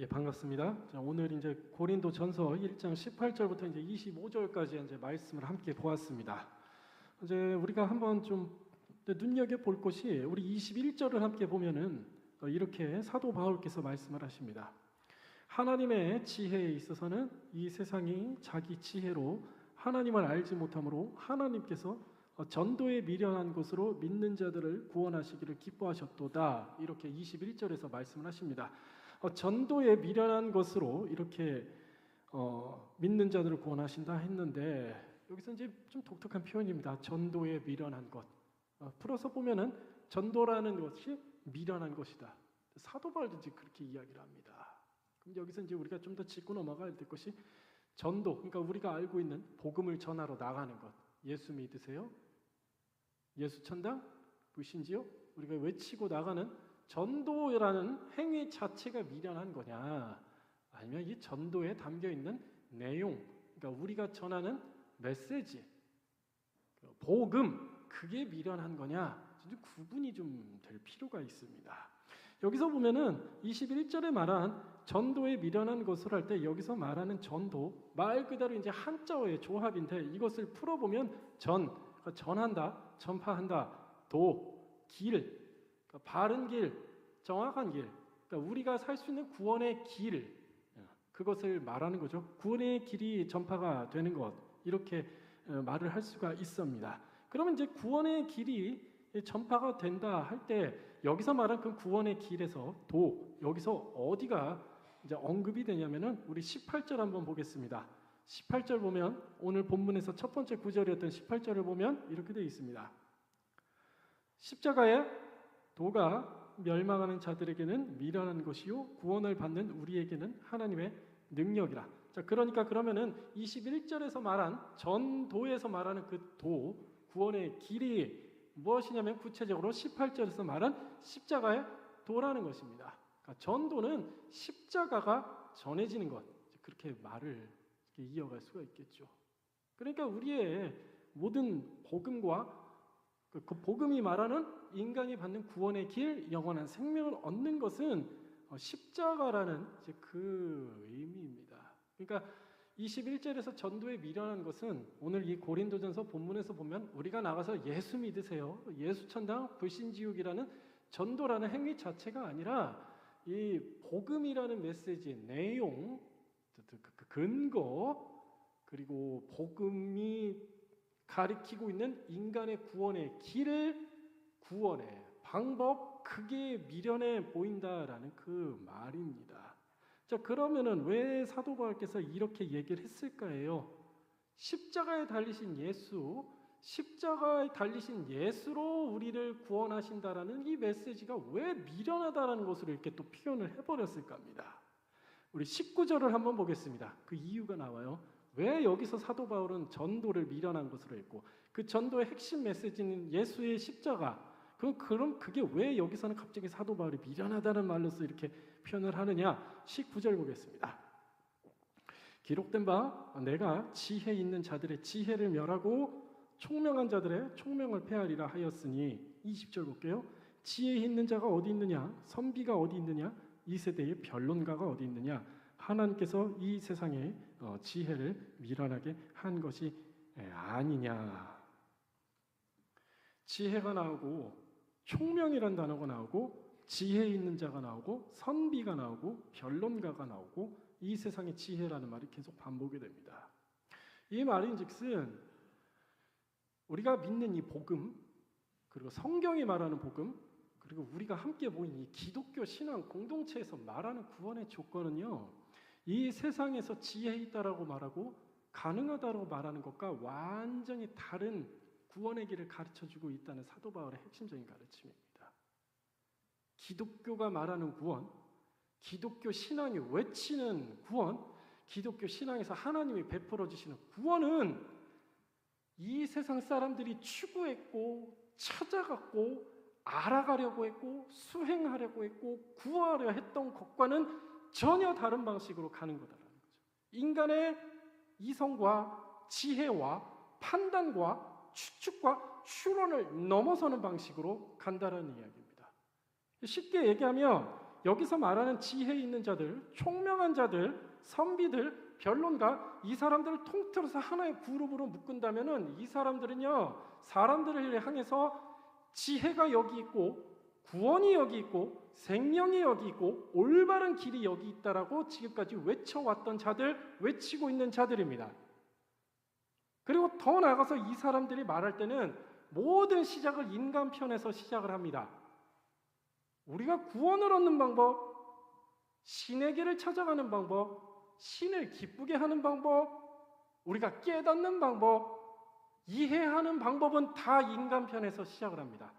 예, 반갑습니다. 자, 오늘 이제 고린도전서 1장 18절부터 이제 25절까지 이제 말씀을 함께 보았습니다. 이제 우리가 한번 좀 눈여겨 볼 것이 우리 21절을 함께 보면은 이렇게 사도 바울께서 말씀을 하십니다. 하나님의 지혜에 있어서는 이 세상이 자기 지혜로 하나님을 알지 못하므로 하나님께서 전도에 미련한 것으로 믿는 자들을 구원하시기를 기뻐하셨도다. 이렇게 21절에서 말씀을 하십니다. 전도에 미련한 것으로 이렇게 믿는 자들을 구원하신다 했는데 여기서 이제 좀 독특한 표현입니다. 전도에 미련한 것. 풀어서 보면은 전도라는 것이 미련한 것이다. 사도 바울도 이제 그렇게 이야기를 합니다. 그럼 여기서 이제 우리가 좀 더 짚고 넘어가야 될 것이 전도. 그러니까 우리가 알고 있는 복음을 전하러 나가는 것. 예수 믿으세요? 예수 천당? 부신지요? 우리가 외치고 나가는 전도라는 행위 자체가 미련한 거냐, 아니면 이 전도에 담겨 있는 내용, 그러니까 우리가 전하는 메시지, 복음, 그게 미련한 거냐, 구분이 좀 될 필요가 있습니다. 여기서 보면은 21절에 말한 전도에 미련한 것을 할 때 여기서 말하는 전도, 말 그대로 이제 한자어의 조합인데 이것을 풀어보면 그러니까 전한다, 전파한다, 길, 그러니까 바른 길, 정확한 길, 그러니까 우리가 살 수 있는 구원의 길, 그것을 말하는 거죠. 구원의 길이 전파가 되는 것, 이렇게 말을 할 수가 있습니다. 그러면 이제 구원의 길이 전파가 된다 할 때 여기서 말한 그 구원의 길에서 여기서 어디가 이제 언급이 되냐면은 우리 18절 한번 보겠습니다. 18절 보면 오늘 본문에서 첫 번째 구절이었던 18절을 보면 이렇게 되어 있습니다. 십자가의 도가 멸망하는 자들에게는 미련한 것이요 구원을 받는 우리에게는 하나님의 능력이라. 자, 그러니까 그러면은 21절에서 말한 전도에서 말하는 그 구원의 길이 무엇이냐면 구체적으로 18절에서 말한 십자가의 도라는 것입니다. 그러니까 전도는 십자가가 전해지는 것. 그렇게 말을 이어갈 수가 있겠죠. 그러니까 우리의 모든 복음과 그 복음이 말하는 인간이 받는 구원의 길, 영원한 생명을 얻는 것은 십자가라는 이제 그 의미입니다. 그러니까 21절에서 전도에 미련한 것은 오늘 이 고린도전서 본문에서 보면 우리가 나가서 예수 믿으세요, 예수 천당, 불신지옥이라는 전도라는 행위 자체가 아니라 이 복음이라는 메시지의 내용, 그 근거, 그리고 복음이 가리키고 있는 인간의 구원의 길을, 구원의 방법, 그게 미련해 보인다라는 그 말입니다. 자, 그러면은 왜 사도 바울께서 이렇게 얘기를 했을까요? 십자가에 달리신 예수, 십자가에 달리신 예수로 우리를 구원하신다라는 이 메시지가 왜 미련하다라는 것을 이렇게 또 표현을 해버렸을까 합니다. 우리 19절을 한번 보겠습니다. 그 이유가 나와요. 왜 여기서 사도 바울은 전도를 미련한 것으로 했고 그 전도의 핵심 메시지는 예수의 십자가, 그럼 그게 왜 여기서는 갑자기 사도 바울이 미련하다는 말로서 이렇게 표현을 하느냐? 19절 보겠습니다. 기록된 바 내가 지혜 있는 자들의 지혜를 멸하고 총명한 자들의 총명을 폐하리라 하였으니, 20절 볼게요. 지혜 있는 자가 어디 있느냐? 선비가 어디 있느냐? 이 세대의 변론가가 어디 있느냐? 하나님께서 이 세상에 지혜를 미련하게 한 것이 아니냐. 지혜가 나오고 총명이란 단어가 나오고 지혜 있는 자가 나오고 선비가 나오고 변론가가 나오고 이 세상의 지혜라는 말이 계속 반복이 됩니다. 이 말인즉슨 우리가 믿는 이 복음, 그리고 성경이 말하는 복음, 그리고 우리가 함께 모인 이 기독교 신앙 공동체에서 말하는 구원의 조건은요, 이 세상에서 지혜 있다라고 말하고 가능하다라고 말하는 것과 완전히 다른 구원의 길을 가르쳐주고 있다는 사도 바울의 핵심적인 가르침입니다. 기독교가 말하는 구원, 기독교 신앙이 외치는 구원, 기독교 신앙에서 하나님이 베풀어 주시는 구원은 이 세상 사람들이 추구했고 찾아갔고 알아가려고 했고 수행하려고 했고 구하려 했던 것과는 전혀 다른 방식으로 가는 거다라는 거죠. 인간의 이성과 지혜와 판단과 추측과 추론을 넘어서는 방식으로 간다라는 이야기입니다. 쉽게 얘기하면 여기서 말하는 지혜 있는 자들, 총명한 자들, 선비들, 변론가, 이 사람들을 통틀어서 하나의 그룹으로 묶은다면은 이 사람들은요, 사람들을 향해서 지혜가 여기 있고 구원이 여기 있고 생명이 여기 있고 올바른 길이 여기 있다라고 지금까지 외쳐왔던 자들, 외치고 있는 자들입니다. 그리고 더 나아가서 이 사람들이 말할 때는 모든 시작을 인간 편에서 시작을 합니다. 우리가 구원을 얻는 방법, 신의 길을 찾아가는 방법, 신을 기쁘게 하는 방법, 우리가 깨닫는 방법, 이해하는 방법은 다 인간 편에서 시작을 합니다.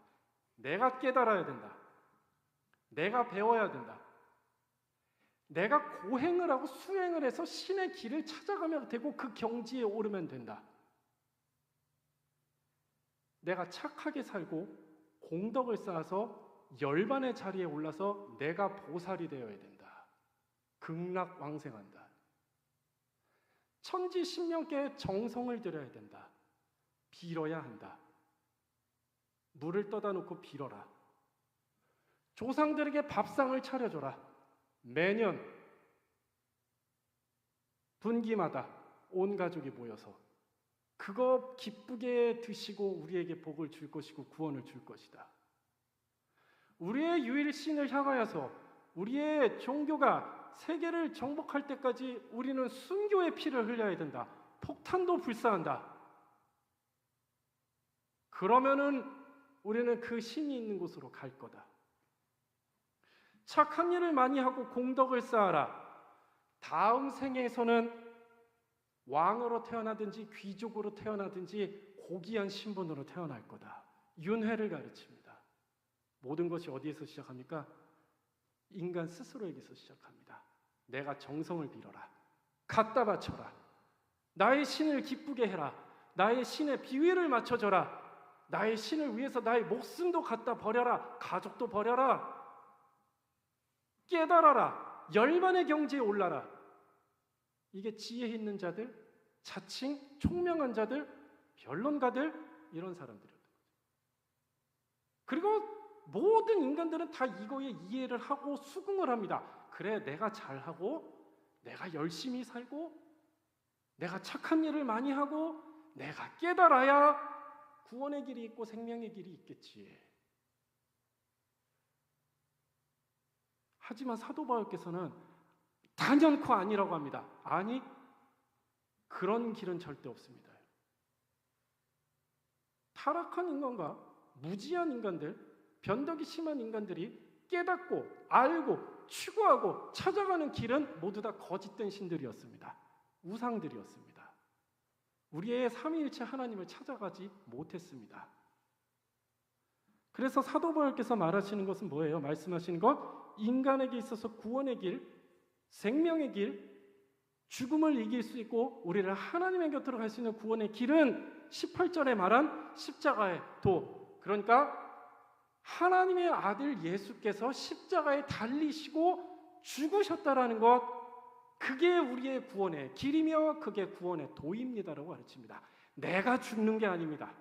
내가 깨달아야 된다. 내가 배워야 된다. 내가 고행을 하고 수행을 해서 신의 길을 찾아가면 되고 그 경지에 오르면 된다. 내가 착하게 살고 공덕을 쌓아서 열반의 자리에 올라서 내가 보살이 되어야 된다. 극락왕생한다. 천지신명계에 정성을 들여야 된다. 빌어야 한다. 물을 떠다 놓고 빌어라. 조상들에게 밥상을 차려줘라. 매년 분기마다 온 가족이 모여서 그거 기쁘게 드시고 우리에게 복을 줄 것이고 구원을 줄 것이다. 우리의 유일신을 향하여서 우리의 종교가 세계를 정복할 때까지 우리는 순교의 피를 흘려야 된다. 폭탄도 불사한다. 그러면은 우리는 그 신이 있는 곳으로 갈 거다. 착한 일을 많이 하고 공덕을 쌓아라. 다음 생에서는 왕으로 태어나든지 귀족으로 태어나든지 고귀한 신분으로 태어날 거다. 윤회를 가르칩니다. 모든 것이 어디에서 시작합니까? 인간 스스로에게서 시작합니다. 내가 정성을 빌어라. 갖다 바쳐라. 나의 신을 기쁘게 해라. 나의 신의 비위를 맞춰줘라. 나의 신을 위해서 나의 목숨도 갖다 버려라. 가족도 버려라. 깨달아라. 열반의 경지에 올라라. 이게 지혜 있는 자들, 자칭 총명한 자들, 변론가들, 이런 사람들이었던 거죠. 그리고 모든 인간들은 다 이거에 이해를 하고 수긍을 합니다. 그래, 내가 잘하고 내가 열심히 살고 내가 착한 일을 많이 하고 내가 깨달아야 구원의 길이 있고 생명의 길이 있겠지. 하지만 사도 바울께서는 단연코 아니라고 합니다. 아니, 그런 길은 절대 없습니다. 타락한 인간과 무지한 인간들, 변덕이 심한 인간들이 깨닫고 알고 추구하고 찾아가는 길은 모두 다 거짓된 신들이었습니다. 우상들이었습니다. 우리의 삼위일체 하나님을 찾아가지 못했습니다. 그래서 사도 바울께서 말하시는 것은 뭐예요? 말씀하시는 것, 인간에게 있어서 구원의 길, 생명의 길, 죽음을 이길 수 있고 우리를 하나님의 곁으로 갈 수 있는 구원의 길은 18절에 말한 십자가의 도, 그러니까 하나님의 아들 예수께서 십자가에 달리시고 죽으셨다라는 것, 그게 우리의 구원의 길이며 그게 구원의 도입니다라고 가르칩니다. 내가 죽는 게 아닙니다.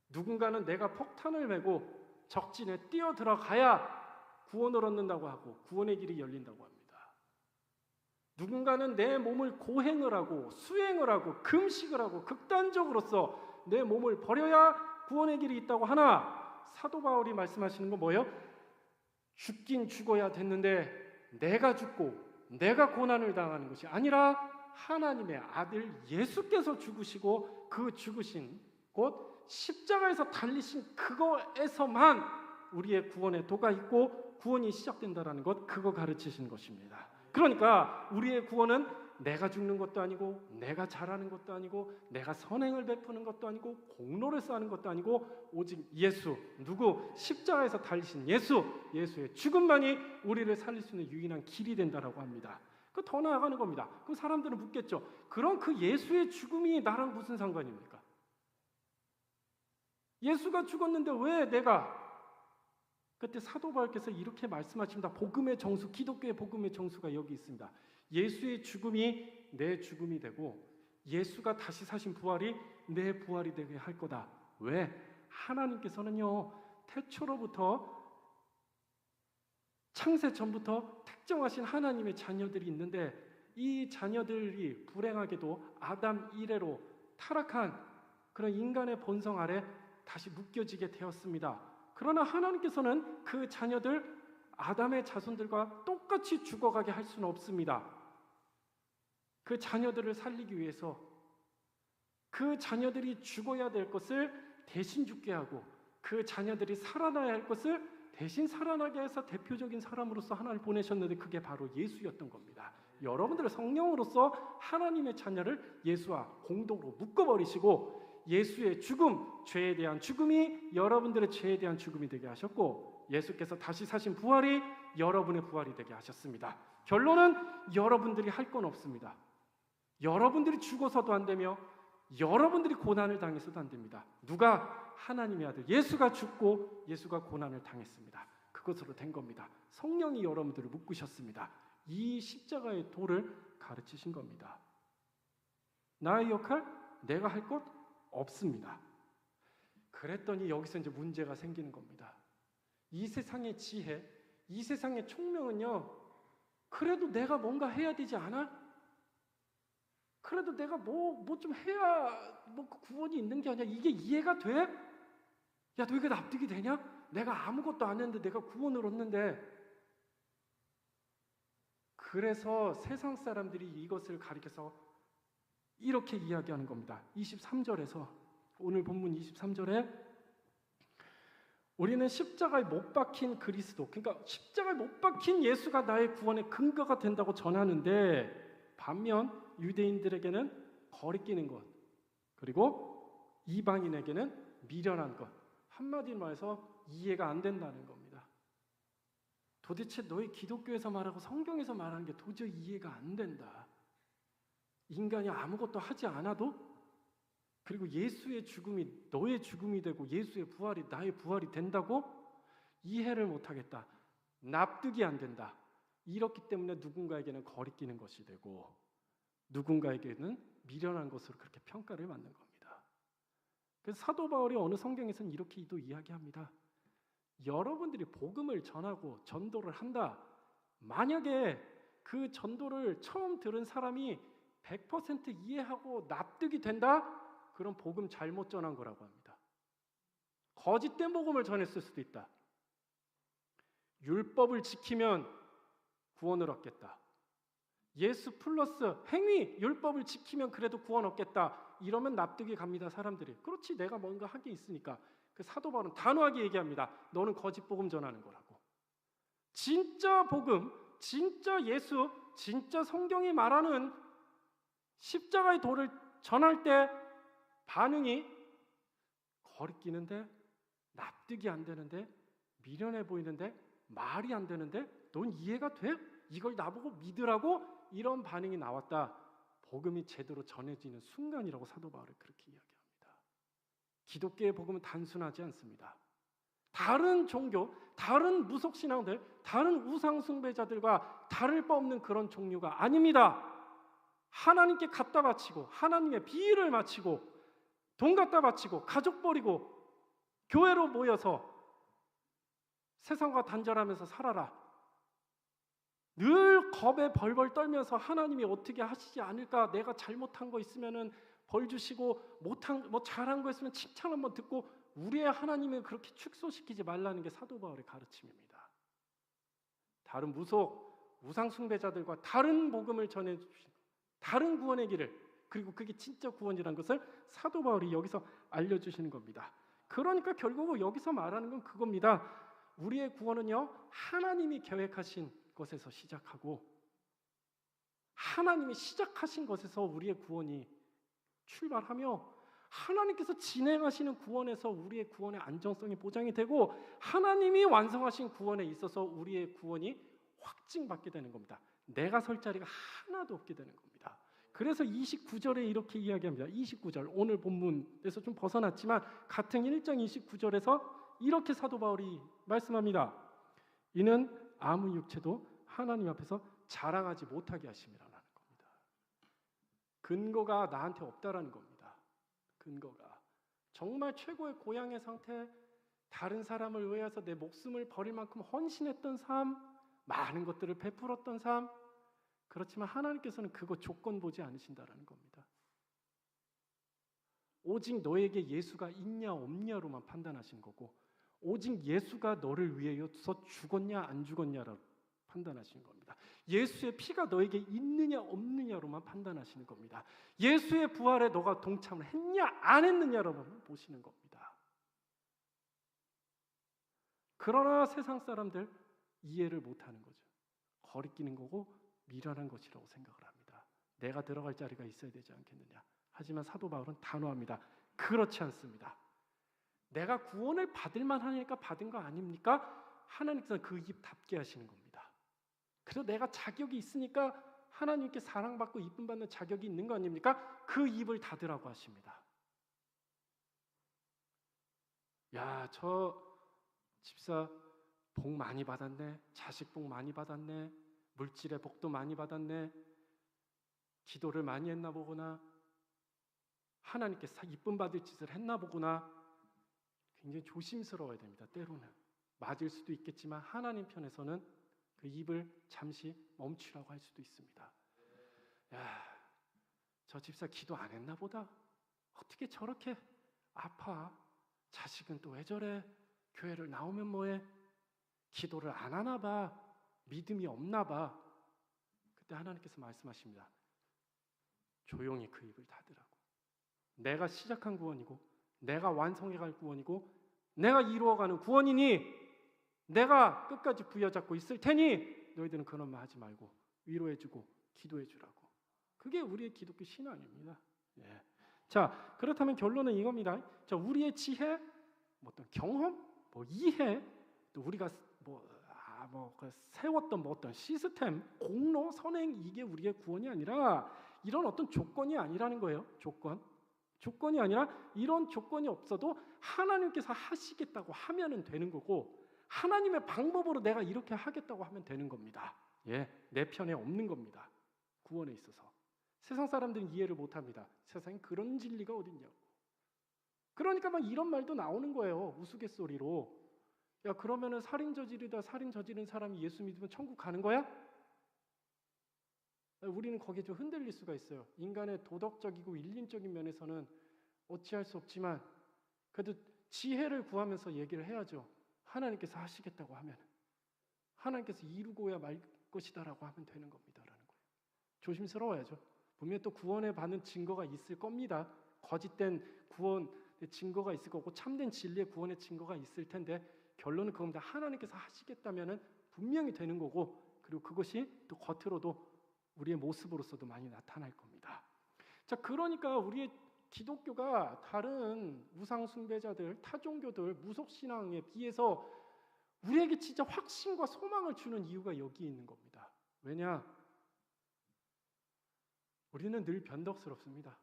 누군가는 내가 폭탄을 메고 적진에 뛰어들어가야 구원을 얻는다고 하고 구원의 길이 열린다고 합니다. 누군가는 내 몸을 고행을 하고 수행을 하고 금식을 하고 극단적으로서 내 몸을 버려야 구원의 길이 있다고 하나, 사도 바울이 말씀하시는 건 뭐예요? 죽긴 죽어야 됐는데 내가 죽고 내가 고난을 당하는 것이 아니라 하나님의 아들 예수께서 죽으시고 그 죽으신 곧 십자가에서 달리신 그거에서만 우리의 구원의 도가 있고 구원이 시작된다라는 것, 그거 가르치시는 것입니다. 그러니까 우리의 구원은 내가 죽는 것도 아니고 내가 잘하는 것도 아니고 내가 선행을 베푸는 것도 아니고 공로를 쌓는 것도 아니고 오직 예수, 누구? 십자가에서 달리신 예수, 예수의 죽음만이 우리를 살릴 수 있는 유일한 길이 된다라고 합니다. 그 더 나아가는 겁니다. 그 사람들은 묻겠죠. 그럼 그 예수의 죽음이 나랑 무슨 상관입니까? 예수가 죽었는데 왜 내가? 그때 사도 바울께서 이렇게 말씀하십니다. 복음의 정수, 기독교의 복음의 정수가 여기 있습니다. 예수의 죽음이 내 죽음이 되고 예수가 다시 사신 부활이 내 부활이 되게 할 거다. 왜? 하나님께서는요, 태초로부터 창세 전부터 특정하신 하나님의 자녀들이 있는데 이 자녀들이 불행하게도 아담 이래로 타락한 그런 인간의 본성 아래 다시 묶여지게 되었습니다. 그러나 하나님께서는 그 자녀들 아담의 자손들과 똑같이 죽어가게 할 수는 없습니다. 그 자녀들을 살리기 위해서 그 자녀들이 죽어야 될 것을 대신 죽게 하고 그 자녀들이 살아나야 할 것을 대신 살아나게 해서 대표적인 사람으로서 하나님을 보내셨는데 그게 바로 예수였던 겁니다. 여러분들을 성령으로서 하나님의 자녀를 예수와 공동으로 묶어버리시고 예수의 죽음, 죄에 대한 죽음이 여러분들의 죄에 대한 죽음이 되게 하셨고 예수께서 다시 사신 부활이 여러분의 부활이 되게 하셨습니다. 결론은 여러분들이 할 건 없습니다. 여러분들이 죽어서도 안 되며 여러분들이 고난을 당해서도 안 됩니다. 누가? 하나님의 아들 예수가 죽고 예수가 고난을 당했습니다. 그것으로 된 겁니다. 성령이 여러분들을 묶으셨습니다. 이 십자가의 도를 가르치신 겁니다. 나의 역할, 내가 할 것 없습니다. 그랬더니 여기서 이제 문제가 생기는 겁니다. 이 세상의 지혜, 이 세상의 총명은요, 그래도 내가 뭔가 해야 되지 않아? 그래도 내가 뭐 좀 해야 구원이 있는 게 아니야. 이게 이해가 돼? 야, 너 이게 납득이 되냐? 내가 아무것도 안 했는데 내가 구원을 얻는데. 그래서 세상 사람들이 이것을 가리켜서 이렇게 이야기하는 겁니다. 23절에서 오늘 본문 23절에 우리는 십자가에 못 박힌 그리스도, 그러니까 십자가에 못 박힌 예수가 나의 구원의 근거가 된다고 전하는데 반면 유대인들에게는 거리끼는 것, 그리고 이방인에게는 미련한 것, 한마디로 말해서 이해가 안 된다는 겁니다. 도대체 너희 기독교에서 말하고 성경에서 말하는 게 도저히 이해가 안 된다. 인간이 아무것도 하지 않아도, 그리고 예수의 죽음이 너의 죽음이 되고 예수의 부활이 나의 부활이 된다고? 이해를 못하겠다. 납득이 안 된다. 이렇기 때문에 누군가에게는 거리끼는 것이 되고 누군가에게는 미련한 것으로 그렇게 평가를 받는 겁니다. 그래서 사도 바울이 어느 성경에서는 이렇게 또 이야기합니다. 여러분들이 복음을 전하고 전도를 한다. 만약에 그 전도를 처음 들은 사람이 100% 이해하고 납득이 된다? 그럼 복음 잘못 전한 거라고 합니다. 거짓된 복음을 전했을 수도 있다. 율법을 지키면 구원을 얻겠다. 예수 플러스 행위, 율법을 지키면 그래도 구원 얻겠다. 이러면 납득이 갑니다, 사람들이. 그렇지, 내가 뭔가 한 게 있으니까. 그 사도 바울은 단호하게 얘기합니다. 너는 거짓 복음 전하는 거라고. 진짜 복음, 진짜 예수, 진짜 성경이 말하는 십자가의 도를 전할 때 반응이 거리끼는데, 납득이 안 되는데, 미련해 보이는데, 말이 안 되는데, 넌 이해가 돼? 이걸 나보고 믿으라고? 이런 반응이 나왔다. 복음이 제대로 전해지는 순간이라고 사도 바울은 그렇게 이야기합니다. 기독교의 복음은 단순하지 않습니다. 다른 종교, 다른 무속신앙들, 다른 우상숭배자들과 다를 바 없는 그런 종류가 아닙니다. 하나님께 갖다 바치고 하나님의 비위를 마치고 돈 갖다 바치고 가족 버리고 교회로 모여서 세상과 단절하면서 살아라. 늘 겁에 벌벌 떨면서 하나님이 어떻게 하시지 않을까, 내가 잘못한 거 있으면은 벌 주시고 못한 뭐 잘한 거 있으면 칭찬 한번 듣고, 우리의 하나님을 그렇게 축소시키지 말라는 게 사도 바울의 가르침입니다. 다른 무속 우상 숭배자들과 다른 복음을 전해 주신 다른 구원의 길을, 그리고 그게 진짜 구원이라는 것을 사도 바울이 여기서 알려주시는 겁니다. 그러니까 결국 여기서 말하는 건 그겁니다. 우리의 구원은요, 하나님이 계획하신 것에서 시작하고 하나님이 시작하신 것에서 우리의 구원이 출발하며 하나님께서 진행하시는 구원에서 우리의 구원의 안정성이 보장이 되고 하나님이 완성하신 구원에 있어서 우리의 구원이 확증받게 되는 겁니다. 내가 설 자리가 하나도 없게 되는 겁니다. 그래서 29절에 이렇게 이야기합니다. 29절, 오늘 본문에서 좀 벗어났지만 같은 1장 29절에서 이렇게 사도 바울이 말씀합니다. 이는 아무 육체도 하나님 앞에서 자랑하지 못하게 하심이라는 겁니다. 근거가 나한테 없다라는 겁니다. 근거가 정말 최고의 고향의 상태, 다른 사람을 위해서 내 목숨을 버릴 만큼 헌신했던 삶, 많은 것들을 베풀었던 삶. 그렇지만 하나님께서는 그거 조건 보지 않으신다라는 겁니다. 오직 너에게 예수가 있냐 없냐로만 판단하신 거고, 오직 예수가 너를 위해서 죽었냐 안 죽었냐로 판단하시는 겁니다. 예수의 피가 너에게 있느냐 없느냐로만 판단하시는 겁니다. 예수의 부활에 너가 동참을 했냐 안 했느냐로만 보시는 겁니다. 그러나 세상 사람들 이해를 못하는 거죠. 거리끼는 거고 미련한 것이라고 생각을 합니다. 내가 들어갈 자리가 있어야 되지 않겠느냐. 하지만 사도 바울은 단호합니다. 그렇지 않습니다. 내가 구원을 받을 만하니까 받은 거 아닙니까? 하나님께서는 그 입 닫게 하시는 겁니다. 그래서 내가 자격이 있으니까 하나님께 사랑받고 이쁨 받는 자격이 있는 거 아닙니까? 그 입을 닫으라고 하십니다. 야, 저 집사 복 많이 받았네. 자식 복 많이 받았네. 물질의 복도 많이 받았네. 기도를 많이 했나 보구나. 하나님께 이쁨 받을 짓을 했나 보구나. 굉장히 조심스러워야 됩니다. 때로는 맞을 수도 있겠지만 하나님 편에서는 그 입을 잠시 멈추라고 할 수도 있습니다. 야, 저 집사 기도 안 했나 보다. 어떻게 저렇게 아파? 자식은 또 왜 저래? 교회를 나오면 뭐해? 기도를 안 하나 봐. 믿음이 없나 봐. 그때 하나님께서 말씀하십니다. 조용히 그 입을 닫으라고. 내가 시작한 구원이고 내가 완성해갈 구원이고 내가 이루어가는 구원이니 내가 끝까지 부여잡고 있을 테니 너희들은 그런 말 하지 말고 위로해주고 기도해주라고. 그게 우리의 기독교 신앙입니다. 예. 자, 그렇다면 결론은 이겁니다. 자, 우리의 지혜, 뭐 어떤 경험, 뭐 이해, 또 우리가 세웠던 뭐 어떤 시스템, 공로, 선행, 이게 우리의 구원이 아니라 이런 어떤 조건이 아니라는 거예요. 조건이 아니라 이런 조건이 없어도 하나님께서 하시겠다고 하면은 되는 거고 하나님의 방법으로 내가 이렇게 하겠다고 하면 되는 겁니다. 예, 내 편에 없는 겁니다. 구원에 있어서. 세상 사람들은 이해를 못합니다. 세상에 그런 진리가 어딨냐고. 그러니까 막 이런 말도 나오는 거예요. 우스갯소리로. 야, 그러면은 살인 저지른 사람이 예수 믿으면 천국 가는 거야? 우리는 거기에 좀 흔들릴 수가 있어요. 인간의 도덕적이고 인륜적인 면에서는 어찌할 수 없지만 그래도 지혜를 구하면서 얘기를 해야죠. 하나님께서 하시겠다고 하면 하나님께서 이루고야 말 것이다라고 하면 되는 겁니다라는 거예요. 조심스러워야죠. 분명히 또 구원에 받는 증거가 있을 겁니다. 거짓된 구원의 증거가 있을 거고 참된 진리의 구원의 증거가 있을 텐데 결론은 그겁니다. 하나님께서 하시겠다면은 분명히 되는 거고 그리고 그것이 또 겉으로도 우리의 모습으로서도 많이 나타날 겁니다. 자, 그러니까 우리의 기독교가 다른 우상 숭배자들, 타종교들, 무속신앙에 비해서 우리에게 진짜 확신과 소망을 주는 이유가 여기에 있는 겁니다. 왜냐? 우리는 늘 변덕스럽습니다.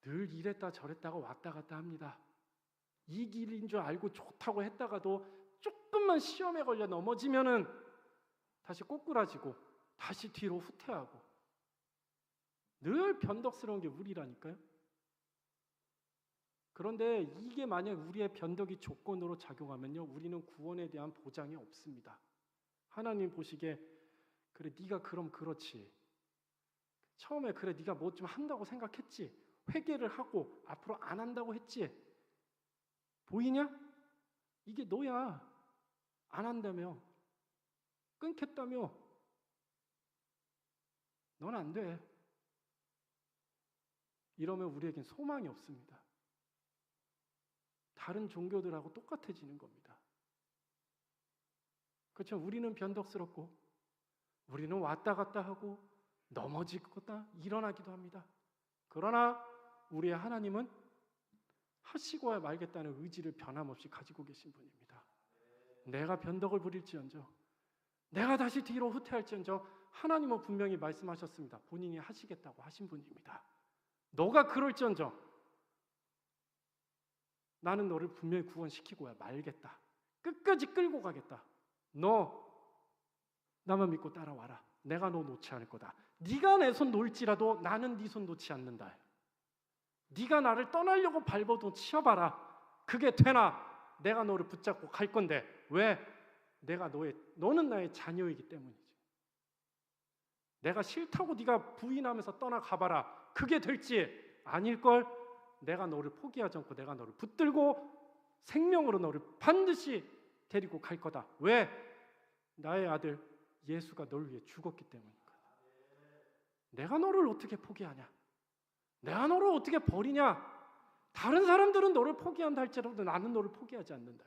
늘 이랬다 저랬다가 왔다 갔다 합니다. 이 길인 줄 알고 좋다고 했다가도 조금만 시험에 걸려 넘어지면은 다시 꼬꾸라지고 다시 뒤로 후퇴하고 늘 변덕스러운 게 우리라니까요. 그런데 이게 만약 우리의 변덕이 조건으로 작용하면요, 우리는 구원에 대한 보장이 없습니다. 하나님 보시기에 그래 네가 그럼 그렇지. 처음에 그래 네가 뭐 좀 한다고 생각했지. 회개를 하고 앞으로 안 한다고 했지. 보이냐? 이게 너야. 안 한다며. 끊겠다며. 넌 안 돼. 이러면 우리에겐 소망이 없습니다. 다른 종교들하고 똑같아지는 겁니다. 그렇죠? 우리는 변덕스럽고 우리는 왔다 갔다 하고 넘어지거나 일어나기도 합니다. 그러나 우리의 하나님은 하시고야 말겠다는 의지를 변함없이 가지고 계신 분입니다. 내가 변덕을 부릴지언정 내가 다시 뒤로 후퇴할지언정 하나님은 분명히 말씀하셨습니다. 본인이 하시겠다고 하신 분입니다. 너가 그럴지언정 나는 너를 분명히 구원시키고야 말겠다. 끝까지 끌고 가겠다. 너 나만 믿고 따라와라. 내가 너 놓지 않을 거다. 네가 내 손 놓을지라도 나는 네 손 놓지 않는다. 네가 나를 떠나려고 밟아도 치워봐라. 그게 되나 내가 너를 붙잡고 갈 건데 왜? 너는 나의 자녀이기 때문이지. 내가 싫다고 네가 부인하면서 떠나가봐라. 그게 될지 아닐걸. 내가 너를 포기하지 않고 내가 너를 붙들고 생명으로 너를 반드시 데리고 갈 거다. 왜? 나의 아들 예수가 널 위해 죽었기 때문이니까. 내가 너를 어떻게 포기하냐? 내가 너를 어떻게 버리냐? 다른 사람들은 너를 포기한다 할지라도 나는 너를 포기하지 않는다.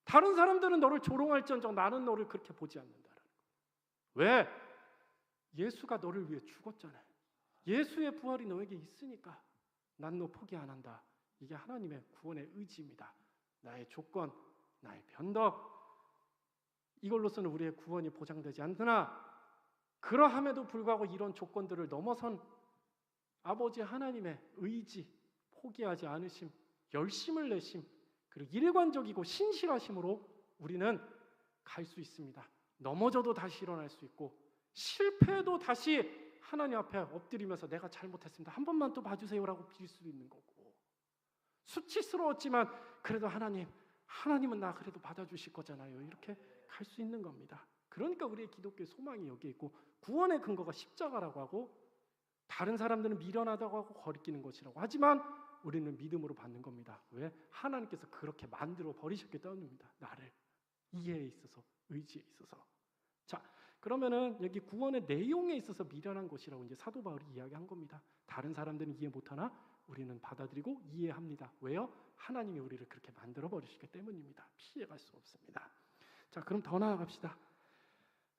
다른 사람들은 너를 조롱할지언정 나는 너를 그렇게 보지 않는다. 왜? 예수가 너를 위해 죽었잖아요. 예수의 부활이 너에게 있으니까 난 너 포기 안 한다. 이게 하나님의 구원의 의지입니다. 나의 조건, 나의 변덕, 이걸로서는 우리의 구원이 보장되지 않으나 그러함에도 불구하고 이런 조건들을 넘어선 아버지 하나님의 의지, 포기하지 않으심, 열심을 내심, 그리고 일관적이고 신실하심으로 우리는 갈 수 있습니다. 넘어져도 다시 일어날 수 있고 실패해도 다시 하나님 앞에 엎드리면서 내가 잘못했습니다. 한 번만 또 봐주세요라고 빌 수 있는 거고, 수치스러웠지만 그래도 하나님은 나 그래도 받아주실 거잖아요. 이렇게 갈 수 있는 겁니다. 그러니까 우리의 기독교의 소망이 여기에 있고 구원의 근거가 십자가라고 하고 다른 사람들은 미련하다고 하고 거리끼는 것이라고 하지만 우리는 믿음으로 받는 겁니다. 왜? 하나님께서 그렇게 만들어 버리셨기 때문입니다. 나를 이해에 있어서, 의지에 있어서. 자, 그러면은 여기 구원의 내용에 있어서 미련한 것이라고 이제 사도 바울이 이야기한 겁니다. 다른 사람들은 이해 못하나 우리는 받아들이고 이해합니다. 왜요? 하나님이 우리를 그렇게 만들어 버리시기 때문입니다. 피해갈 수 없습니다. 자, 그럼 더 나아갑시다.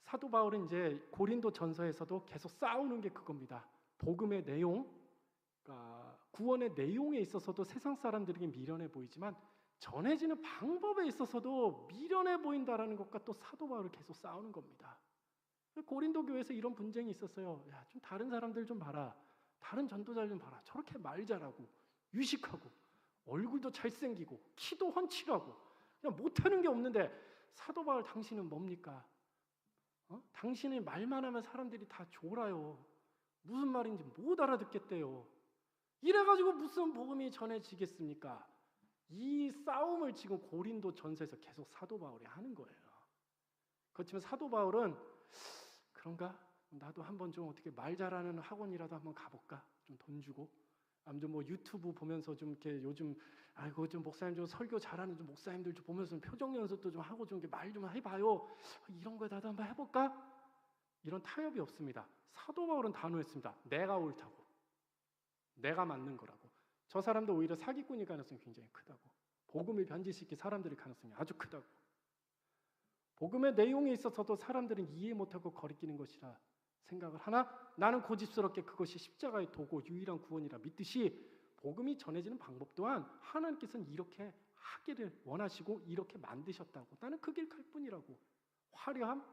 사도 바울은 이제 고린도 전서에서도 계속 싸우는 게 그겁니다. 복음의 내용, 그러니까 구원의 내용에 있어서도 세상 사람들에게 미련해 보이지만 전해지는 방법에 있어서도 미련해 보인다라는 것과 또 사도 바울을 계속 싸우는 겁니다. 고린도 교회에서 이런 분쟁이 있었어요. 야, 좀 다른 사람들 좀 봐라. 다른 전도자들 좀 봐라. 저렇게 말 잘하고 유식하고 얼굴도 잘생기고 키도 훤칠하고 그냥 못하는 게 없는데 사도 바울 당신은 뭡니까? 당신이 말만 하면 사람들이 다 졸아요. 무슨 말인지 못 알아듣겠대요. 이래가지고 무슨 복음이 전해지겠습니까? 이 싸움을 지금 고린도 전서에서 계속 사도 바울이 하는 거예요. 그렇지만 사도 바울은 그런가? 나도 한번 좀 어떻게 말 잘하는 학원이라도 한번 가볼까? 좀 돈 주고 아무튼 뭐 유튜브 보면서 좀 이렇게 요즘 아이고 좀 목사님 좀 설교 잘하는 좀 목사님들 좀 보면서 좀 표정 연습도 좀 하고 좀 말 좀 해봐요. 이런 거에 나도 한번 해볼까? 이런 타협이 없습니다. 사도 바울은 단호했습니다. 내가 옳다고, 내가 맞는 거라고. 저 사람도 오히려 사기꾼일 가능성이 굉장히 크다고. 복음을 변질시킬 사람들의 가능성이 아주 크다고. 복음의 내용에 있어서도 사람들은 이해 못하고 거리끼는 것이라 생각을 하나 나는 고집스럽게 그것이 십자가의 도고 유일한 구원이라 믿듯이 복음이 전해지는 방법 또한 하나님께서는 이렇게 하기를 원하시고 이렇게 만드셨다고. 나는 그 길 갈 뿐이라고. 화려함,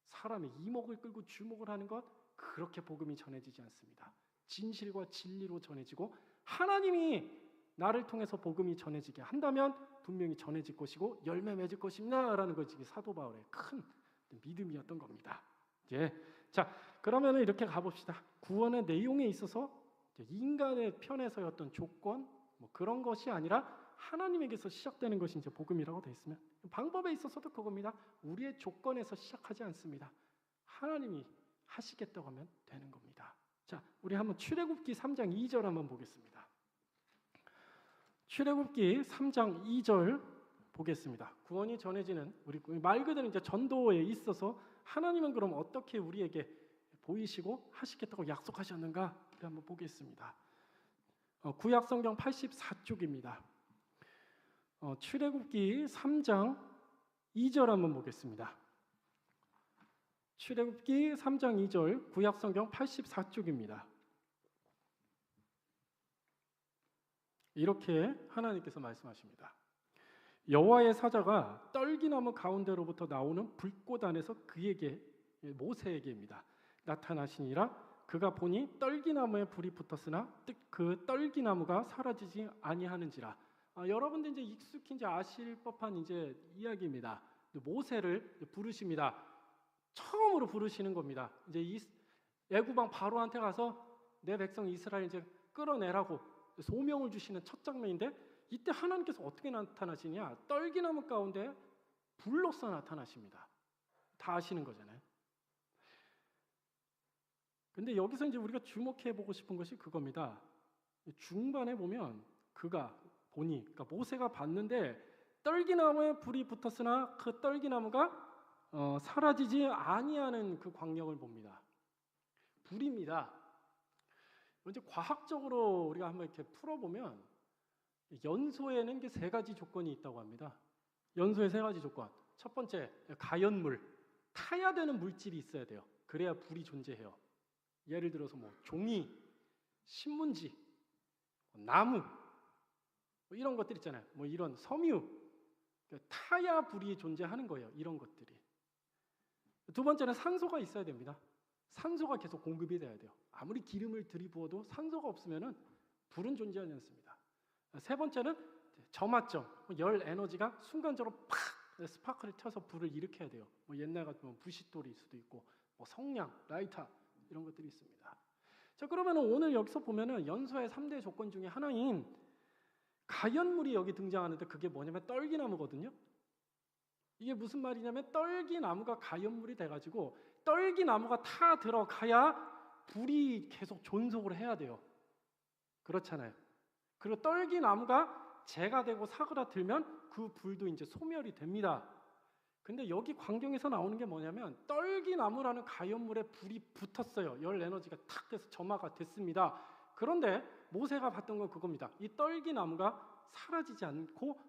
사람의 이목을 끌고 주목을 하는 것, 그렇게 복음이 전해지지 않습니다. 진실과 진리로 전해지고 하나님이 나를 통해서 복음이 전해지게 한다면 분명히 전해질 것이고 열매 맺을 것입니다라는 것이 사도 바울의 큰 믿음이었던 겁니다. 자, 그러면 이렇게 가봅시다. 구원의 내용에 있어서 인간의 편에서였던 조건 뭐 그런 것이 아니라 하나님에게서 시작되는 것이 이제 복음이라고 되어 있으면 방법에 있어서도 그겁니다. 우리의 조건에서 시작하지 않습니다. 하나님이 하시겠다고 하면 되는 겁니다. 자, 우리 한번 출애굽기 3장 2절 한번 보겠습니다. 출애굽기 3장 2절 보겠습니다. 구원이 전해지는 우리 말 그대로 이제 전도에 있어서 하나님은 그럼 어떻게 우리에게 보이시고 하시겠다고 약속하셨는가? 우리 한번 보겠습니다. 구약 성경 84쪽입니다. 출애굽기 3장 2절 한번 보겠습니다. 출애굽기 3장 2절 구약 성경 84쪽입니다. 이렇게 하나님께서 말씀하십니다. 여호와의 사자가 떨기나무 가운데로부터 나오는 불꽃 안에서 그에게 모세에게입니다. 나타나시니라. 그가 보니 떨기나무에 불이 붙었으나 그 떨기나무가 사라지지 아니하는지라. 여러분들 이제 익숙히 아실 법한 이제 이야기입니다. 모세를 부르십니다. 처음으로 부르시는 겁니다. 이제 애굽왕 바로한테 가서 내 백성 이스라엘 이제 끌어내라고 소명을 주시는 첫 장면인데 이때 하나님께서 어떻게 나타나시냐? 떨기나무 가운데 불로서 나타나십니다. 다 아시는 거잖아요. 근데 여기서 이제 우리가 주목해 보고 싶은 것이 그겁니다. 중반에 보면 그러니까 모세가 봤는데 떨기나무에 불이 붙었으나 그 떨기나무가 사라지지 아니하는 그 광경을 봅니다. 불입니다. 이제 과학적으로 우리가 한번 이렇게 풀어보면 연소에는 이게 세 가지 조건이 있다고 합니다. 연소의 세 가지 조건. 첫 번째, 가연물. 타야 되는 물질이 있어야 돼요. 그래야 불이 존재해요. 예를 들어서 뭐 종이, 신문지, 나무 이런 것들 있잖아요. 뭐 이런 섬유. 타야 불이 존재하는 거예요. 이런 것들이. 두 번째는 산소가 있어야 됩니다. 산소가 계속 공급이 돼야 돼요. 아무리 기름을 들이부어도 산소가 없으면 불은 존재하지 않습니다. 세 번째는 점화점, 열 에너지가 순간적으로 팍 스파크를 켜서 불을 일으켜야 돼요. 뭐 옛날 같으면 부싯돌일 수도 있고, 뭐 성냥, 라이터 이런 것들이 있습니다. 자, 그러면 오늘 여기서 보면은 연소의 3대 조건 중에 하나인 가연물이 여기 등장하는데 그게 뭐냐면 떨기나무거든요. 이게 무슨 말이냐면 떨기나무가 가연물이 돼가지고 떨기나무가 타 들어가야 불이 계속 존속을 해야 돼요. 그렇잖아요. 그리고 떨기나무가 재가 되고 사그라들면 그 불도 이제 소멸이 됩니다. 근데 여기 광경에서 나오는 게 뭐냐면 떨기나무라는 가연물에 불이 붙었어요. 열 에너지가 탁 돼서 점화가 됐습니다. 그런데 모세가 봤던 건 그겁니다. 이 떨기나무가 사라지지 않고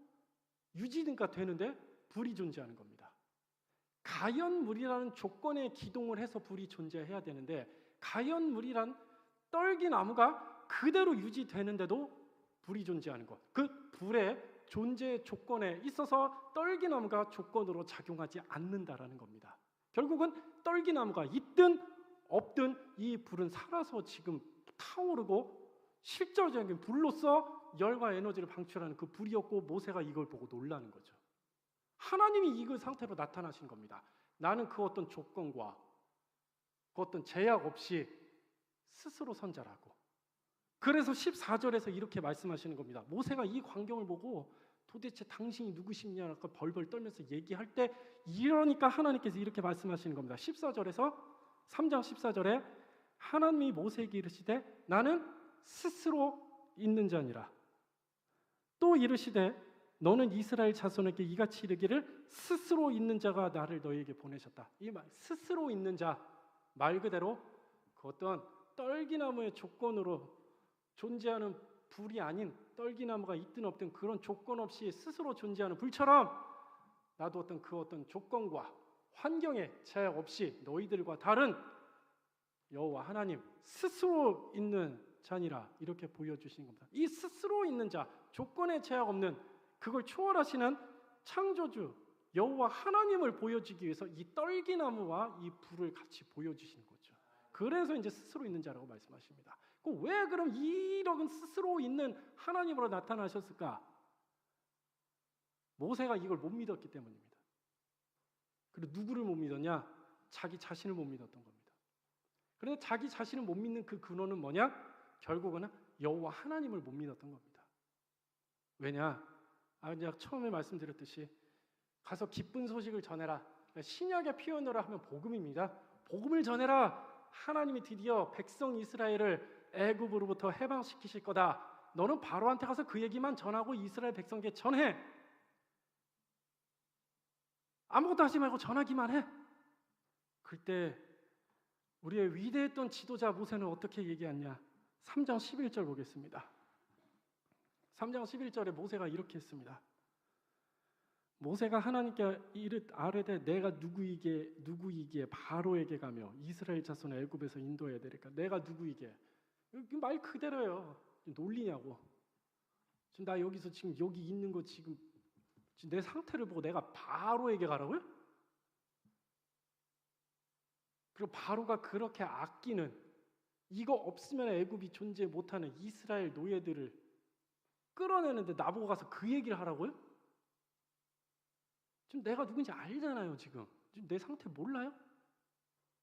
유지가 되는데 불이 존재하는 겁니다. 가연물이라는 조건에 기동을 해서 불이 존재해야 되는데 가연물이란 떨기나무가 그대로 유지되는데도 불이 존재하는 것. 그 불의 존재 조건에 있어서 떨기나무가 조건으로 작용하지 않는다라는 겁니다. 결국은 떨기나무가 있든 없든 이 불은 살아서 지금 타오르고 실질적인 불로서 열과 에너지를 방출하는 그 불이었고 모세가 이걸 보고 놀라는 거죠. 하나님이 이 상태로 나타나신 겁니다. 나는 그 어떤 조건과 그 어떤 제약 없이 스스로 선자라고. 그래서 14절에서 이렇게 말씀하시는 겁니다. 모세가 이 광경을 보고 도대체 당신이 누구시냐고 벌벌 떨면서 얘기할 때 이러니까 하나님께서 이렇게 말씀하시는 겁니다. 14절에서 3장 14절에 하나님이 모세에게 이르시되 나는 스스로 있는 자니라. 또 이르시되 너는 이스라엘 자손에게 이같이 이르기를 스스로 있는 자가 나를 너희에게 보내셨다. 이 말 스스로 있는 자 말 그대로 그 어떤 떨기나무의 조건으로 존재하는 불이 아닌 떨기나무가 있든 없든 그런 조건 없이 스스로 존재하는 불처럼 나도 어떤 조건과 환경에 제약 없이 너희들과 다른 여호와 하나님 스스로 있는 자니라 이렇게 보여주시는 겁니다. 이 스스로 있는 자, 조건에 제약 없는 그걸 초월하시는 창조주 여호와 하나님을 보여주기 위해서 이 떨기나무와 이 불을 같이 보여주시는 거죠. 그래서 이제 스스로 있는 자라고 말씀하십니다. 왜 그럼 이런 스스로 있는 하나님으로 나타나셨을까? 모세가 이걸 못 믿었기 때문입니다. 그리고 누구를 못 믿었냐? 자기 자신을 못 믿었던 겁니다. 그런데 자기 자신을 못 믿는 그 근원은 뭐냐? 결국은 여호와 하나님을 못 믿었던 겁니다. 왜냐? 이제 처음에 말씀드렸듯이 가서 기쁜 소식을 전해라. 신약의 표현으로 하면 복음입니다. 복음을 전해라. 하나님이 드디어 백성 이스라엘을 애굽으로부터 해방시키실 거다. 너는 바로한테 가서 그 얘기만 전하고 이스라엘 백성에게 전해. 아무것도 하지 말고 전하기만 해. 그때 우리의 위대했던 지도자 모세는 어떻게 얘기했냐? 3장 11절 보겠습니다. 3장 11절에 모세가 이렇게 했습니다. 모세가 하나님께 아뢰되 내가 누구이기에 바로에게 가며 이스라엘 자손을 애굽에서 인도해야 되니까 내가 누구이기에 말 그대로예요. 놀리냐고. 지금 나 여기서 지금 여기 있는 거 지금 내 상태를 보고 내가 바로에게 가라고요? 그리고 바로가 그렇게 아끼는 이거 없으면 애굽이 존재 못하는 이스라엘 노예들을 끌어내는데 나보고 가서 그 얘기를 하라고요? 지금 내가 누군지 알잖아요. 지금 내 상태 몰라요?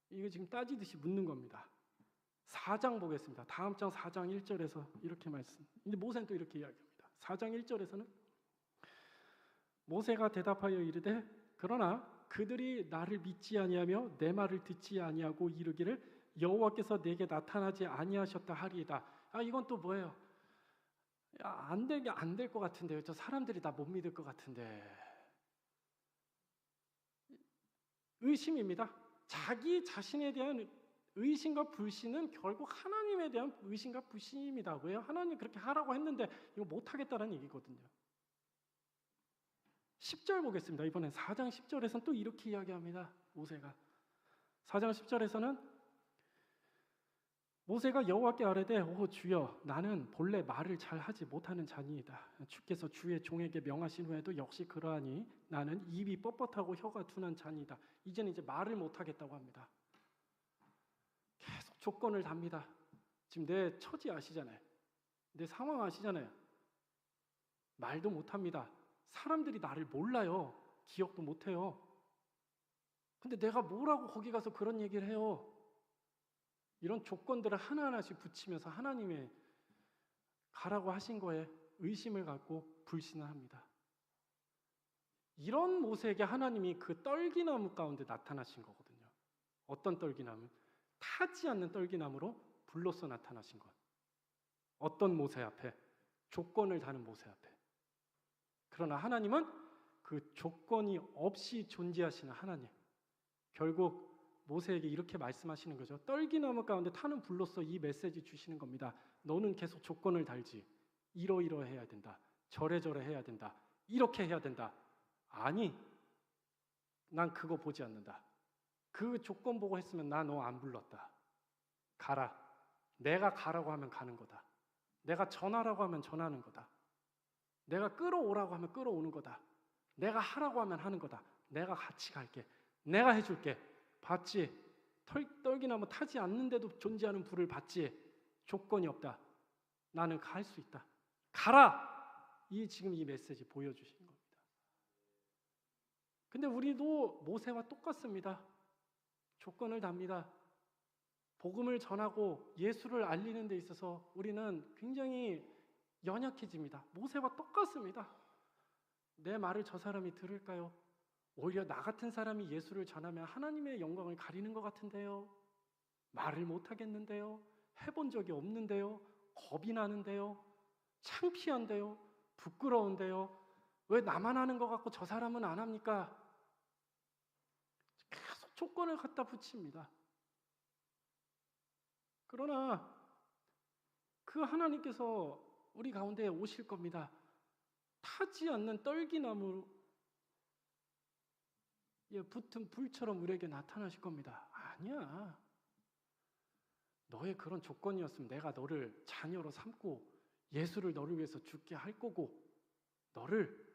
이거 지금 따지듯이 묻는 겁니다. 4장 보겠습니다. 다음 장 4장 1절에서 이렇게 말씀. 이제 모세는 또 이렇게 이야기합니다. 4장 1절에서는 모세가 대답하여 이르되 그러나 그들이 나를 믿지 아니하며 내 말을 듣지 아니하고 이르기를 여호와께서 내게 나타나지 아니하셨다 하리이다. 이건 또 뭐예요? 안 될 것 같은데요. 저 사람들이 다 못 믿을 것 같은데. 의심입니다. 자기 자신에 대한 의심과 불신은 결국 하나님에 대한 의심과 불신입니다. 왜요? 하나님 그렇게 하라고 했는데 이거 못하겠다는 얘기거든요. 10절 보겠습니다. 이번엔 4장 10절에서는 또 이렇게 이야기합니다. 모세가 4장 10절에서는 모세가 여호와께 아뢰되 오 주여 나는 본래 말을 잘 하지 못하는 자니이다. 주께서 주의 종에게 명하신 후에도 역시 그러하니 나는 입이 뻣뻣하고 혀가 둔한 자니이다. 이제는 이제 말을 못하겠다고 합니다. 계속 조건을 답니다. 지금 내 처지 아시잖아요. 내 상황 아시잖아요. 말도 못합니다. 사람들이 나를 몰라요. 기억도 못해요. 근데 내가 뭐라고 거기 가서 그런 얘기를 해요. 이런 조건들을 하나하나씩 붙이면서 하나님의 가라고 하신 거에 의심을 갖고 불신을 합니다. 이런 모세에게 하나님이 그 떨기나무 가운데 나타나신 거거든요. 어떤 떨기나무? 타지 않는 떨기나무로 불로써 나타나신 것. 어떤 모세 앞에? 조건을 다는 모세 앞에. 그러나 하나님은 그 조건이 없이 존재하시는 하나님. 결국 모세에게 이렇게 말씀하시는 거죠. 떨기나무 가운데 타는 불로써 이 메시지 주시는 겁니다. 너는 계속 조건을 달지. 이러이러해야 된다. 저래저래 해야 된다. 이렇게 해야 된다. 아니, 난 그거 보지 않는다. 그 조건 보고 했으면 나 너 안 불렀다. 가라. 내가 가라고 하면 가는 거다. 내가 전하라고 하면 전하는 거다. 내가 끌어오라고 하면 끌어오는 거다. 내가 하라고 하면 하는 거다. 내가 같이 갈게. 내가 해줄게. 봤지? 떨기나무 타지 않는데도 존재하는 불을 봤지? 조건이 없다. 나는 갈 수 있다. 가라! 지금 이 메시지 보여주시는 겁니다. 근데 우리도 모세와 똑같습니다. 조건을 답니다. 복음을 전하고 예수를 알리는 데 있어서 우리는 굉장히 연약해집니다. 모세와 똑같습니다. 내 말을 저 사람이 들을까요? 오히려 나 같은 사람이 예수를 전하면 하나님의 영광을 가리는 것 같은데요. 말을 못하겠는데요. 해본 적이 없는데요. 겁이 나는데요. 창피한데요. 부끄러운데요. 왜 나만 하는 것 같고 저 사람은 안 합니까? 계속 조건을 갖다 붙입니다. 그러나 그 하나님께서 우리 가운데 오실 겁니다. 타지 않는 떨기나무 붙은 불처럼 우리에게 나타나실 겁니다. 아니야. 너의 그런 조건이었으면 내가 너를 자녀로 삼고 예수를 너를 위해서 죽게 할 거고 너를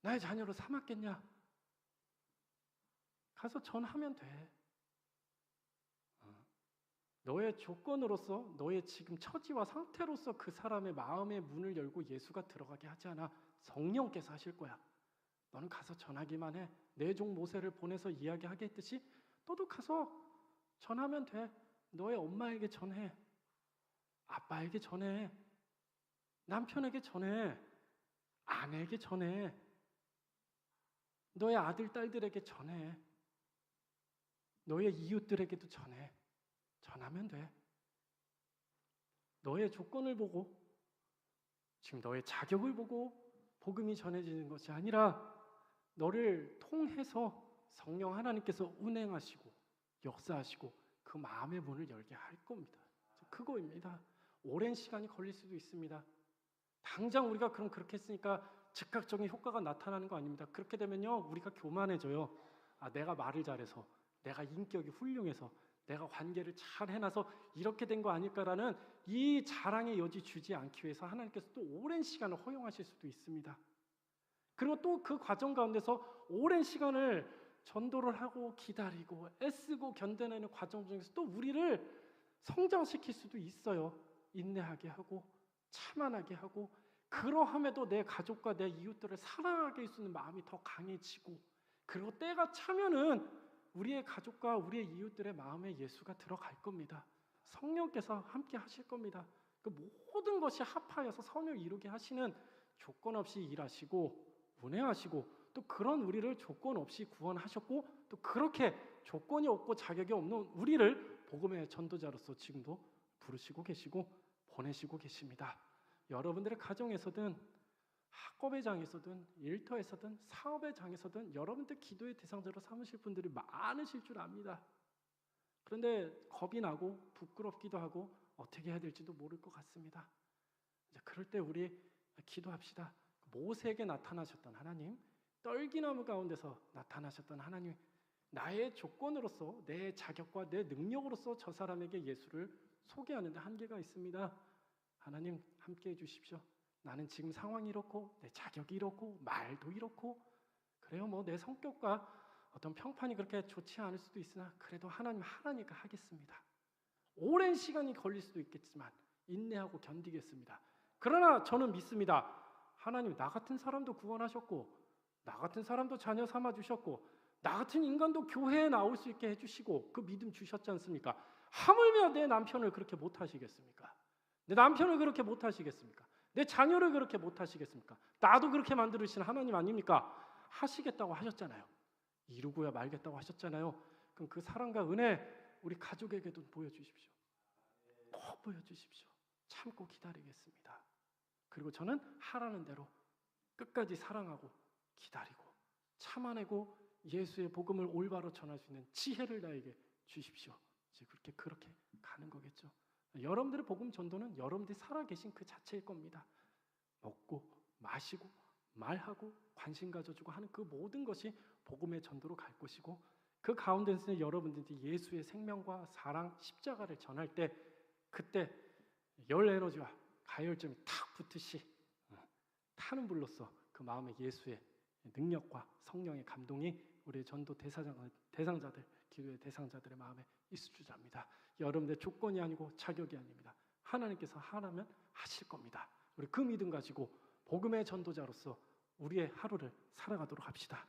나의 자녀로 삼았겠냐? 가서 전하면 돼. 너의 조건으로서 너의 지금 처지와 상태로서 그 사람의 마음의 문을 열고 예수가 들어가게 하지 않아. 성령께서 하실 거야. 너는 가서 전하기만 해. 내 종 모세를 보내서 이야기하게 했듯이 너도 가서 전하면 돼. 너의 엄마에게 전해. 아빠에게 전해. 남편에게 전해. 아내에게 전해. 너의 아들, 딸들에게 전해. 너의 이웃들에게도 전해. 전하면 돼. 너의 조건을 보고 지금 너의 자격을 보고 복음이 전해지는 것이 아니라 너를 통해서 성령 하나님께서 운행하시고 역사하시고 그 마음의 문을 열게 할 겁니다. 그거입니다. 오랜 시간이 걸릴 수도 있습니다. 당장 우리가 그렇게 했으니까 즉각적인 효과가 나타나는 거 아닙니다. 그렇게 되면요 우리가 교만해져요. 내가 말을 잘해서 내가 인격이 훌륭해서 내가 관계를 잘 해놔서 이렇게 된 거 아닐까라는 이 자랑의 여지 주지 않기 위해서 하나님께서 또 오랜 시간을 허용하실 수도 있습니다. 그리고 또 그 과정 가운데서 오랜 시간을 전도를 하고 기다리고 애쓰고 견뎌내는 과정 중에서 또 우리를 성장시킬 수도 있어요. 인내하게 하고 참아나게 하고 그러함에도 내 가족과 내 이웃들을 사랑하게 할 수 있는 마음이 더 강해지고 그리고 때가 차면은 우리의 가족과 우리의 이웃들의 마음에 예수가 들어갈 겁니다. 성령께서 함께 하실 겁니다. 그 모든 것이 합하여서 선을 이루게 하시는 조건 없이 일하시고 운행하시고 또 그런 우리를 조건 없이 구원하셨고 또 그렇게 조건이 없고 자격이 없는 우리를 복음의 전도자로서 지금도 부르시고 계시고 보내시고 계십니다. 여러분들의 가정에서든 학업의 장에서든 일터에서든 사업의 장에서든 여러분들 기도의 대상자로 삼으실 분들이 많으실 줄 압니다. 그런데 겁이 나고 부끄럽기도 하고 어떻게 해야 될지도 모를 것 같습니다. 이제 그럴 때 우리 기도합시다. 모세에게 나타나셨던 하나님, 떨기나무 가운데서 나타나셨던 하나님, 나의 조건으로서 내 자격과 내 능력으로서 저 사람에게 예수를 소개하는 데 한계가 있습니다. 하나님 함께해 주십시오. 나는 지금 상황이 이렇고 내 자격이 이렇고 말도 이렇고 그래요. 뭐 내 성격과 어떤 평판이 그렇게 좋지 않을 수도 있으나 그래도 하나님 하나니까 하겠습니다. 오랜 시간이 걸릴 수도 있겠지만 인내하고 견디겠습니다. 그러나 저는 믿습니다. 하나님 나 같은 사람도 구원하셨고 나 같은 사람도 자녀 삼아주셨고 나 같은 인간도 교회에 나올 수 있게 해주시고 그 믿음 주셨지 않습니까? 하물며 내 남편을 그렇게 못하시겠습니까? 내 남편을 그렇게 못하시겠습니까? 내 자녀를 그렇게 못하시겠습니까? 나도 그렇게 만드신 하나님 아닙니까? 하시겠다고 하셨잖아요. 이루고야 말겠다고 하셨잖아요. 그럼 그 사랑과 은혜 우리 가족에게도 보여주십시오. 꼭 보여주십시오. 참고 기다리겠습니다. 그리고 저는 하라는 대로 끝까지 사랑하고 기다리고 참아내고 예수의 복음을 올바로 전할 수 있는 지혜를 나에게 주십시오. 이제 그렇게 가는 거겠죠. 여러분들의 복음 전도는 여러분들이 살아계신 그 자체일 겁니다. 먹고 마시고 말하고 관심 가져주고 하는 그 모든 것이 복음의 전도로 갈 것이고 그 가운데서 여러분들이 예수의 생명과 사랑, 십자가를 전할 때 그때 열 에너지와 가열점이 탁 붙듯이 타는 불로써 그 마음에 예수의 능력과 성령의 감동이 우리의 전도 대상자들, 기도의 대상자들의 마음에 있을 줄 압니다. 여러분들의 조건이 아니고 자격이 아닙니다. 하나님께서 하라면 하실 겁니다. 우리 그 믿음 가지고 복음의 전도자로서 우리의 하루를 살아가도록 합시다.